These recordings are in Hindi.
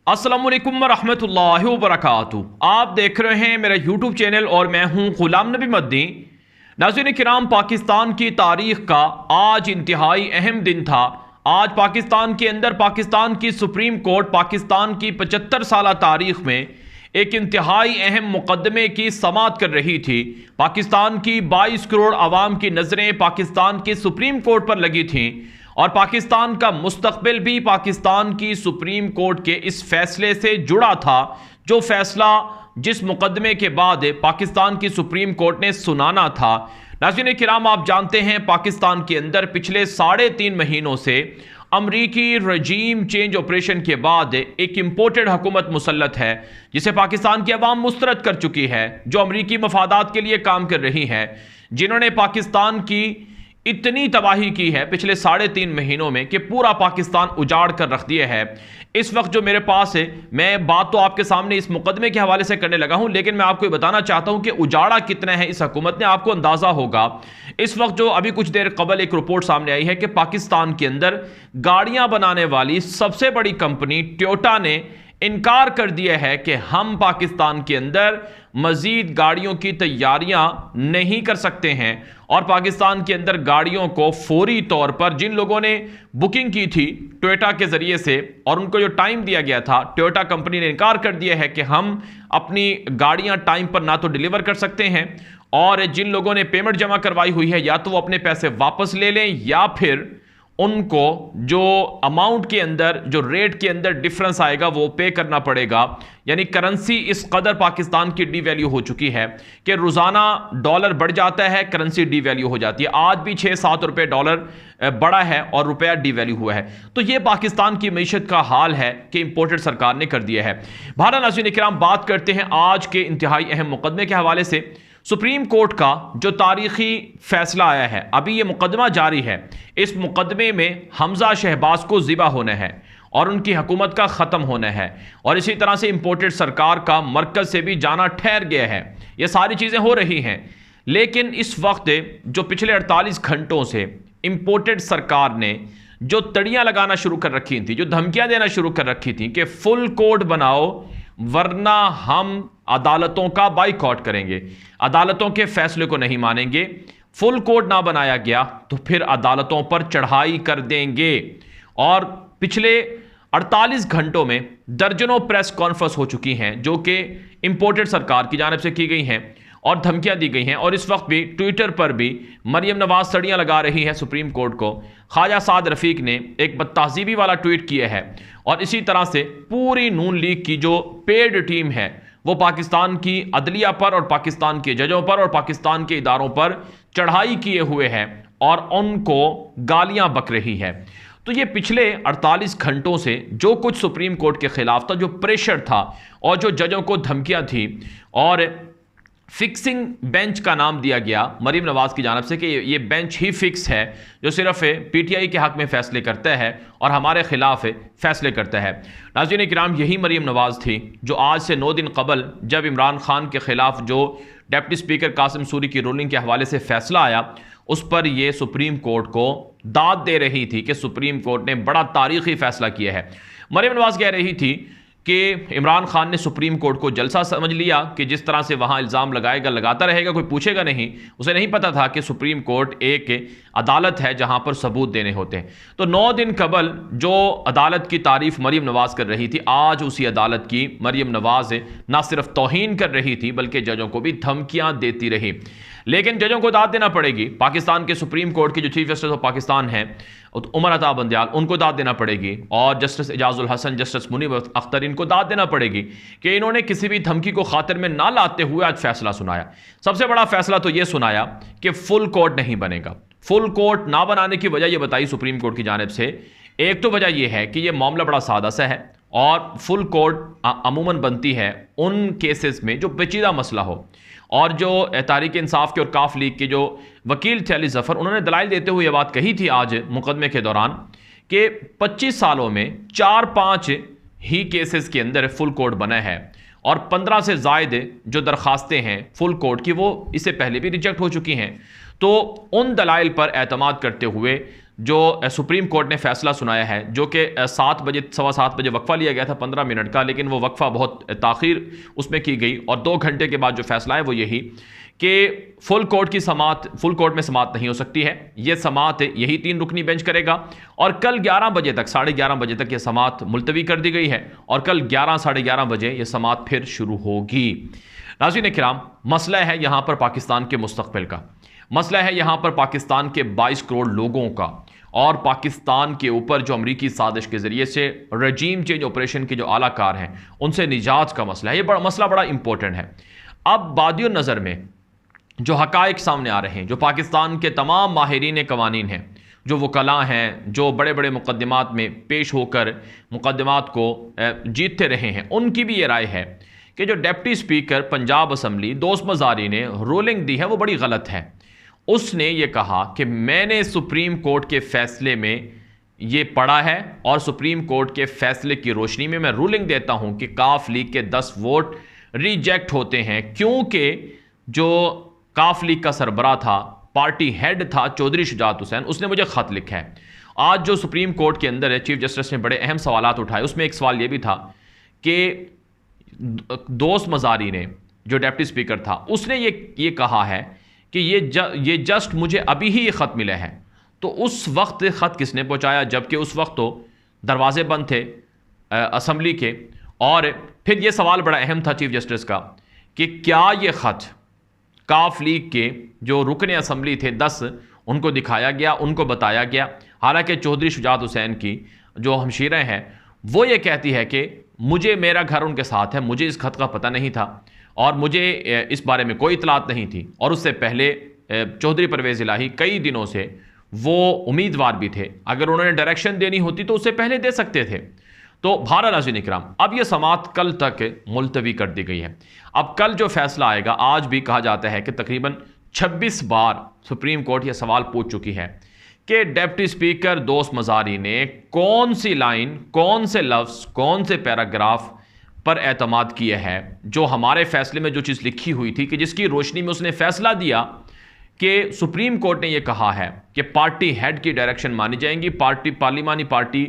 अस्सलाम वालेकुम रहमतुल्लाहि व बरकातुहू। आप देख रहे हैं मेरा यूट्यूब चैनल और मैं हूं गुलाम नबी मद्दी। नाज़रीन किराम, पाकिस्तान की तारीख का आज इंतहाई अहम दिन था। आज पाकिस्तान के अंदर पाकिस्तान की सुप्रीम कोर्ट पाकिस्तान की 75 साल तारीख में एक इंतहाई अहम मुकदमे की समाअत कर रही थी। पाकिस्तान की 22 करोड़ आवाम की नज़रें पाकिस्तान की सुप्रीम कोर्ट पर लगी थीं और पाकिस्तान का मुस्तकबिल भी पाकिस्तान की सुप्रीम कोर्ट के इस फैसले से जुड़ा था, जो फैसला जिस मुकदमे के बाद पाकिस्तान की सुप्रीम कोर्ट ने सुनाना था। नाज़रीन किराम, आप जानते हैं पाकिस्तान के अंदर पिछले 3.5 महीनों से अमरीकी रजीम चेंज ऑपरेशन के बाद एक इंपोर्टेड हुकूमत मुसल्लत है, जिसे पाकिस्तान की अवाम मुस्तरद कर चुकी है, जो अमरीकी मफादात के लिए काम कर रही है, जिन्होंने पाकिस्तान की इतनी तबाही की है पिछले 3.5 महीनों में कि पूरा पाकिस्तान उजाड़ कर रख दिया है। इस वक्त जो मेरे पास है, मैं बात तो आपके सामने इस मुकदमे के हवाले से करने लगा हूं, लेकिन मैं आपको बताना चाहता हूं कि उजाड़ा कितना है इस हुकूमत ने। आपको अंदाजा होगा, इस वक्त जो अभी कुछ देर कबल एक रिपोर्ट सामने आई है कि पाकिस्तान के अंदर गाड़ियां बनाने वाली सबसे बड़ी कंपनी टोयोटा ने इनकार कर दिया है कि हम पाकिस्तान के अंदर मजीद गाड़ियों की तैयारियां नहीं कर सकते हैं और पाकिस्तान के अंदर गाड़ियों को फौरी तौर पर जिन लोगों ने बुकिंग की थी टोयोटा के जरिए से और उनको जो टाइम दिया गया था, टोयोटा कंपनी ने इनकार कर दिया है कि हम अपनी गाड़ियां टाइम पर ना तो डिलीवर कर सकते हैं, और जिन लोगों ने पेमेंट जमा करवाई हुई है या तो वो अपने पैसे वापस ले लें या फिर उनको जो अमाउंट के अंदर, जो रेट के अंदर डिफरेंस आएगा वो पे करना पड़ेगा। यानी करेंसी इस कदर पाकिस्तान की डीवैल्यू हो चुकी है कि रोजाना डॉलर बढ़ जाता है, करेंसी डीवैल्यू हो जाती है। आज भी 6-7 रुपए डॉलर बढ़ा है और रुपया डीवैल्यू हुआ है। तो ये पाकिस्तान की मईशत का हाल है कि इंपोर्टेड सरकार ने कर दिया है। भारत नाज़रीन किराम, बात करते हैं आज के इंतहाई अहम मुकदमे के हवाले से। सुप्रीम कोर्ट का जो तारीखी फैसला आया है, अभी ये मुकदमा जारी है। इस मुकदमे में हमजा शहबाज को ज़िबा होना है और उनकी हुकूमत का ख़त्म होना है, और इसी तरह से इंपोर्टेड सरकार का मरकज़ से भी जाना ठहर गया है। ये सारी चीज़ें हो रही हैं, लेकिन इस वक्त जो पिछले 48 घंटों से इंपोर्टेड सरकार ने जो तड़ियाँ लगाना शुरू कर रखी थी, जो धमकियाँ देना शुरू कर रखी थी कि फुल कोड बनाओ वरना हम अदालतों का बाइकआउट करेंगे, अदालतों के फैसले को नहीं मानेंगे, फुल कोड ना बनाया गया तो फिर अदालतों पर चढ़ाई कर देंगे। और पिछले 48 घंटों में दर्जनों प्रेस कॉन्फ्रेंस हो चुकी हैं जो कि इंपोर्टेड सरकार की जानिब से की गई हैं और धमकियां दी गई हैं। और इस वक्त भी ट्विटर पर भी मरियम नवाज सड़ियां लगा रही है सुप्रीम कोर्ट को। ख्वाजा साद रफीक ने एक बदतहजीबी वाला ट्वीट किया है और इसी तरह से पूरी नून लीग की जो पेड टीम है वो पाकिस्तान की अदलिया पर और पाकिस्तान के जजों पर और पाकिस्तान के इदारों पर चढ़ाई किए हुए है और उनको गालियां बक रही है। तो ये पिछले 48 घंटों से जो कुछ सुप्रीम कोर्ट के खिलाफ था, जो प्रेशर था और जो जजों को धमकियां थी, और फिक्सिंग बेंच का नाम दिया गया मरीम नवाज की जानिब से कि ये बेंच ही फिक्स है जो सिर्फ पीटीआई के हक में फैसले करता है और हमारे खिलाफ फैसले करता है। नाज़रीन किराम, यही मरीम नवाज थी जो आज से 9 दिन कबल जब इमरान खान के खिलाफ जो डिप्टी स्पीकर कासिम सूरी की रूलिंग के हवाले से फैसला आया, उस पर यह सुप्रीम कोर्ट को दाद दे रही थी कि सुप्रीम कोर्ट ने बड़ा तारीखी फैसला किया है। मरीम नवाज कह रही थी कि इमरान खान ने सुप्रीम कोर्ट को जलसा समझ लिया कि जिस तरह से वहाँ इल्ज़ाम लगाएगा लगाता रहेगा, कोई पूछेगा नहीं। उसे नहीं पता था कि सुप्रीम कोर्ट एक अदालत है जहाँ पर सबूत देने होते हैं। तो 9 दिन कबल जो अदालत की तारीफ मरीम नवाज कर रही थी, आज उसी अदालत की मरीम नवाज ना सिर्फ तौहीन कर रही थी बल्कि जजों को भी धमकियाँ देती रही। लेकिन जजों को दाद देना पड़ेगी। पाकिस्तान के सुप्रीम कोर्ट के जो चीफ जस्टिस ऑफ पाकिस्तान हैं उमर अता बंदयाल, उनको दाद देना पड़ेगी, और जस्टिस एजाजुल हसन, जस्टिस मुनीब अख्तर, इनको दाद देना पड़ेगी कि इन्होंने किसी भी धमकी को खातिर में ना लाते हुए आज फैसला सुनाया। सबसे बड़ा फैसला तो यह सुनाया कि फुल कोर्ट नहीं बनेगा। फुल कोर्ट ना बनाने की वजह यह बताई सुप्रीम कोर्ट की जानिब से। एक तो वजह यह है कि यह मामला बड़ा सादा सा है और फुल कोर्ट अमूमन बनती है उन केसेस में जो पेचीदा मसला हो। और जो तहरीक इंसाफ के और काफ लीग के जो वकील थे अली जफ़र, उन्होंने दलाइल देते हुए यह बात कही थी आज मुकदमे के दौरान कि 25 सालों में 4-5 ही केसेस के अंदर फुल कोर्ट बना है और 15 से ज़ायद जो दरखास्तें हैं फुल कोर्ट की वो इससे पहले भी रिजेक्ट हो चुकी हैं। तो उन दलाइल पर एतमाद करते हुए जो सुप्रीम कोर्ट ने फैसला सुनाया है, जो कि 7 बजे 7:15 बजे वक्फा लिया गया था 15 मिनट का, लेकिन वो वक्फा बहुत ताख़ीर उसमें की गई और 2 घंटे के बाद जो फैसला है वो यही कि फुल कोर्ट में समाअत नहीं हो सकती है। ये समाअत यही 3 रुकनी बेंच करेगा और कल 11 बजे तक 11:30 बजे तक ये समाअत मुलतवी कर दी गई है और कल 11 साढ़े 11 बजे ये समाअत फिर शुरू होगी। नाज़रीन किराम, मसला है यहाँ पर पाकिस्तान के मुस्तक़बिल का, मसला है यहाँ पर पाकिस्तान के 22 करोड़ लोगों का और पाकिस्तान के ऊपर जो अमरीकी साजिश के ज़रिए से रजीम चेंज ऑपरेशन के जो आलाकार हैं उनसे निजात का मसला है। ये मसला बड़ा इंपॉर्टेंट है। अब बादियो नज़र में जो हक़ाइक़ सामने आ रहे हैं, जो पाकिस्तान के तमाम माहिरीन कवानीन हैं, जो वकला हैं, जो बड़े बड़े मुक़द्दमात में पेश होकर मुक़द्दमात को जीतते रहे हैं, उनकी भी ये राय है कि जो डिप्टी स्पीकर पंजाब असम्बली दोस्त मज़ारी ने रूलिंग दी है वो बड़ी गलत है। उसने ये कहा कि मैंने सुप्रीम कोर्ट के फ़ैसले में ये पढ़ा है और सुप्रीम कोर्ट के फ़ैसले की रोशनी में मैं रूलिंग देता हूँ कि काफ लीग के 10 वोट रिजेक्ट होते हैं, क्योंकि जो काफ लीग का सरबरा था, पार्टी हेड था चौधरी शुजात हुसैन, उसने मुझे ख़त लिखा है। आज जो सुप्रीम कोर्ट के अंदर है, चीफ जस्टिस ने बड़े अहम सवालात उठाए, उसमें एक सवाल ये भी था कि दोस्त मज़ारी ने जो डिप्टी स्पीकर था उसने ये कहा है कि ये जस्ट मुझे अभी ही ये ख़त मिला है। तो उस वक्त ख़त किसने पहुंचाया, जबकि उस वक्त तो दरवाजे बंद थे असम्बली के। और फिर ये सवाल बड़ा अहम था चीफ जस्टिस का कि क्या ये ख़त काफ लीग के जो रुकने असम्बली थे 10 उनको दिखाया गया, उनको बताया गया। हालांकि चौधरी शुजात हुसैन की जो हमशीरें हैं वो ये कहती है कि मेरा घर उनके साथ है, मुझे इस ख़त का पता नहीं था और मुझे इस बारे में कोई इतलात नहीं थी। और उससे पहले चौधरी परवेज़ इलाही कई दिनों से वो उम्मीदवार भी थे, अगर उन्होंने डायरेक्शन देनी होती तो उससे पहले दे सकते थे। तो बहरहाल नाज़रीन इकराम, अब यह समाअत कल तक मुलतवी कर दी गई है। अब कल जो फैसला आएगा, आज भी कहा जाता है कि तकरीबन 26 बार सुप्रीम कोर्ट यह सवाल पूछ चुकी है कि डिप्टी स्पीकर दोस्त मज़ारी ने कौन सी लाइन, कौन से लफ्ज़, कौन से पैराग्राफ पर एतमाद किया है, जो हमारे फैसले में जो चीज़ लिखी हुई थी कि जिसकी रोशनी में उसने फैसला दिया कि सुप्रीम कोर्ट ने यह कहा है कि पार्टी हेड की डायरेक्शन मानी जाएंगी, पार्लिमानी पार्टी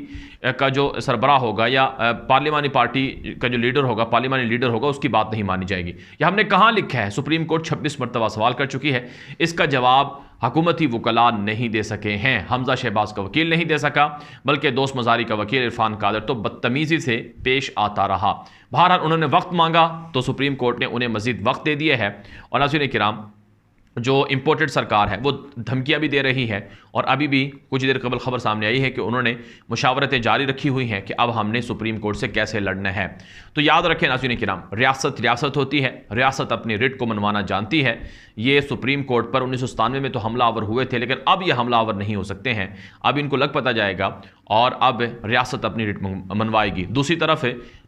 का जो सरबराह होगा या पार्लिमानी पार्टी का जो लीडर होगा, पार्लिमानी लीडर होगा, उसकी बात नहीं मानी जाएगी। यह हमने कहाँ लिखा है? सुप्रीम कोर्ट 26 मरतबा सवाल कर चुकी है। इसका जवाब हुकूमती वकला नहीं दे सके हैं। हमजा शहबाज का वकील नहीं दे सका, बल्कि दोस्त मज़ारी का वकील इरफान कादर तो बदतमीज़ी से पेश आता रहा। बहरहाल उन्होंने वक्त मांगा तो सुप्रीम कोर्ट ने उन्हें मज़ीद वक्त दे दिया है। और नाज़रीन किराम, जो इम्पोर्टेड सरकार है वो धमकियां भी दे रही है और अभी भी कुछ देर कबल खबर सामने आई है कि उन्होंने मुशावरतें जारी रखी हुई हैं कि अब हमने सुप्रीम कोर्ट से कैसे लड़ना है। तो याद रखें नाज़रीन किराम, रियासत होती है, रियासत अपनी रिट को मनवाना जानती है। ये सुप्रीम कोर्ट पर 1997 में तो हमलावर हुए थे, लेकिन अब ये हमलावर नहीं हो सकते हैं। अब इनको लग पता जाएगा और अब रियासत अपनी रिट मनवाएगी। दूसरी तरफ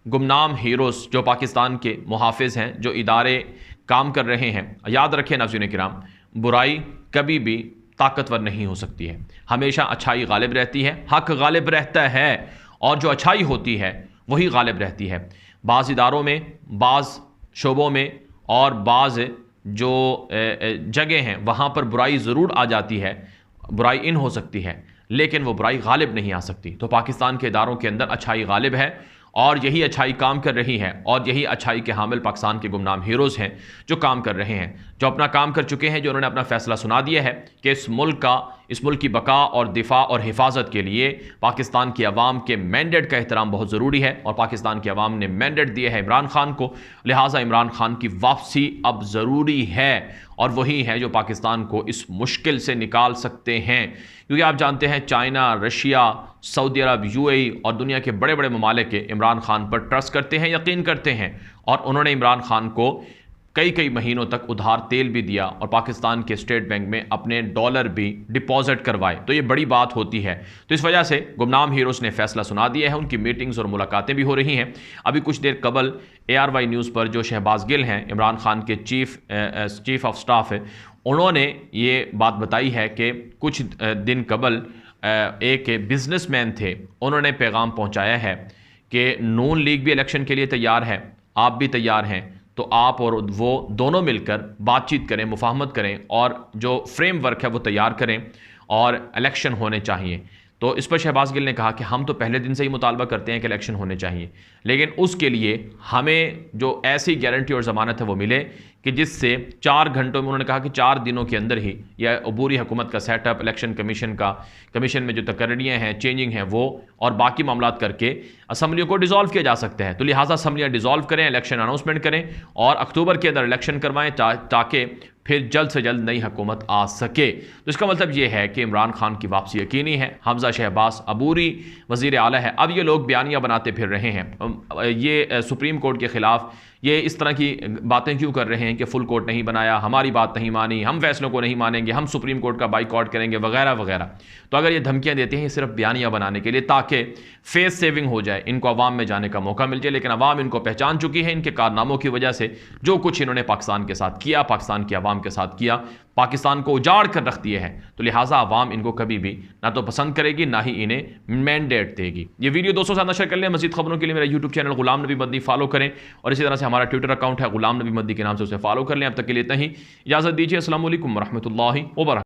गुमनाम हीरोज़ जो पाकिस्तान के मुहाफिज हैं, जो इदारे काम कर रहे हैं, याद रखें नाज़रीन किराम, बुराई कभी भी ताकतवर नहीं हो सकती है। हमेशा अच्छाई गालिब रहती है, हक गालिब रहता है और जो अच्छाई होती है वही गालिब रहती है। बाज़ इदारों में, बाज़ शोबों में और बाज़ जो जगह हैं वहाँ पर बुराई ज़रूर आ जाती है, बुराई इन हो सकती है, लेकिन वो बुराई गालिब नहीं आ सकती। तो पाकिस्तान के इदारों के अंदर अच्छाई गालिब है और यही अच्छाई काम कर रही है और यही अच्छाई के हामिल पाकिस्तान के गुमनाम हीरोज़ हैं जो काम कर रहे हैं, जो अपना काम कर चुके हैं, जो उन्होंने अपना फ़ैसला सुना दिया है कि इस मुल्क की बका और दिफा और हिफाजत के लिए पाकिस्तान की आवाम के मैंडेट का एहतराम बहुत ज़रूरी है। और पाकिस्तान की आवाम ने मैंडेट दिया है इमरान खान को, लिहाजा इमरान खान की वापसी अब ज़रूरी है और वही है जो पाकिस्तान को इस मुश्किल से निकाल सकते हैं। क्योंकि आप जानते हैं चाइना, रशिया, सऊदी अरब, यूएई और दुनिया के बड़े बड़े ममालिक इमरान खान पर ट्रस्ट करते हैं, यकीन करते हैं और उन्होंने इमरान खान को कई महीनों तक उधार तेल भी दिया और पाकिस्तान के स्टेट बैंक में अपने डॉलर भी डिपॉजिट करवाए। तो ये बड़ी बात होती है। तो इस वजह से गुमनाम हीरोज़ ने फैसला सुना दिया है, उनकी मीटिंग्स और मुलाकातें भी हो रही हैं। अभी कुछ देर कबल ARY न्यूज़ पर जो शहबाज गिल हैं, इमरान खान के चीफ ऑफ स्टाफ है, उन्होंने ये बात बताई है कि कुछ दिन कबल एक बिजनेसमैन थे, उन्होंने पैगाम पहुँचाया है कि नून लीग भी इलेक्शन के लिए तैयार है, आप भी तैयार हैं, तो आप और वो दोनों मिलकर बातचीत करें, मुफाहमत करें और जो फ्रेमवर्क है वो तैयार करें और इलेक्शन होने चाहिए। तो इस पर शहबाज गिल ने कहा कि हम तो पहले दिन से ही मुतालबा करते हैं कि इलेक्शन होने चाहिए, लेकिन उसके लिए हमें जो ऐसी गारंटी और ज़मानत है वो मिले कि जिससे 4 घंटों में, उन्होंने कहा कि 4 दिनों के अंदर ही यह अबूरी हुकूमत का सेटअप, इलेक्शन कमीशन में जो तकर्रियाँ हैं, चेंजिंग हैं वो और बाकी मामलात करके असम्बलियों को डिज़ोल्व किया जा सकता है। तो लिहाजा असम्बलियाँ डिज़ोल्व करें, इलेक्शन अनाउंसमेंट करें और अक्टूबर के अंदर इलेक्शन करवाएं ताकि फिर जल्द से जल्द नई हुकूमत आ सके। तो इसका मतलब ये है कि इमरान खान की वापसी यकीनी है। हमजा शहबाज अबूरी वज़ीर आला है। अब ये लोग बयानियाँ बनाते फिर रहे हैं, ये सुप्रीम कोर्ट के ख़िलाफ़ ये इस तरह की बातें क्यों कर रहे हैं कि फुल कोर्ट नहीं बनाया, हमारी बात नहीं मानी, हम फैसलों को नहीं मानेंगे, हम सुप्रीम कोर्ट का बाइकआउट करेंगे वगैरह वगैरह। तो अगर ये धमकियां देते हैं, ये सिर्फ बयानियां बनाने के लिए ताकि फेस सेविंग हो जाए, इनको अवाम में जाने का मौका मिल जाए। लेकिन अवाम इनको पहचान चुकी है, इनके कारनामों की वजह से। जो कुछ इन्होंने पाकिस्तान के साथ किया, पाकिस्तान की अवाम के साथ किया, पाकिस्तान को उजाड़ कर रख दिए हैं। तो लिहाजा अवाम इनको कभी भी ना तो पसंद करेगी, ना ही इन्हें मैंडेट देगी। ये वीडियो दोस्तों से नशर कर लें। मज़ीद खबरों के लिए मेरा YouTube channel Ghulam Nabi Madani follow करें और इसी तरह से हमारा ट्विटर अकाउंट है गुलाम नबी मदनी के नाम से, उसे फॉलो कर लें। अब तक के लिए इतना ही, इजाज़त दीजिए। अस्सलाम वालेकुम रहमतुल्लाहि व बरकातहू।